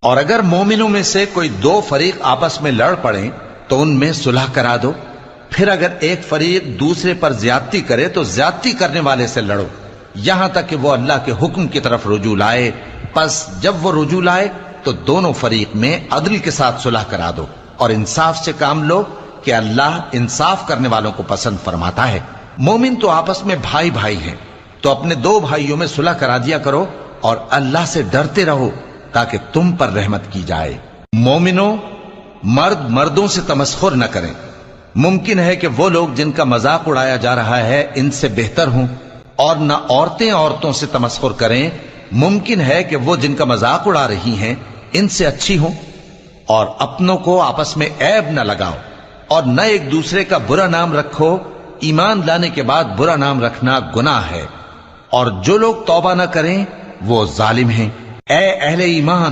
और अगर मोमिनों में से कोई दो फरीक आपस में लड़ पड़े तो उनमें सुलह करा दो। फिर अगर एक फरीक दूसरे पर ज्यादती करे तो ज्यादती करने वाले से लड़ो, यहां तक कि वो अल्लाह के हुक्म की तरफ रुजू लाए। बस जब वो रुजू लाए तो दोनों फरीक में अदल के साथ सुलह करा दो और इंसाफ से काम लो कि अल्लाह इंसाफ करने वालों को पसंद फरमाता है। मोमिन तो आपस में भाई भाई हैं, तो अपने दो भाइयों में सुलह करा दिया करो और अल्लाह से डरते रहो ताकि तुम पर रहमत की जाए। मोमिनों, मर्द मर्दों से तमस्खुर न करें। मुमकिन है कि वो लोग जिनका मजाक उड़ाया जा रहा है इनसे बेहतर हों, और न औरतें औरतों से तमस्खुर करें। मुमकिन है कि वो जिनका मजाक उड़ा रही हैं इनसे अच्छी हों। और अपनों को आपस में ऐब न लगाओ और न एक दूसरे का बुरा नाम रखो। ईमान लाने के बाद बुरा नाम रखना गुनाह है, और जो लोग तौबा न करें वो जालिम हैं। ए अहले ईमान,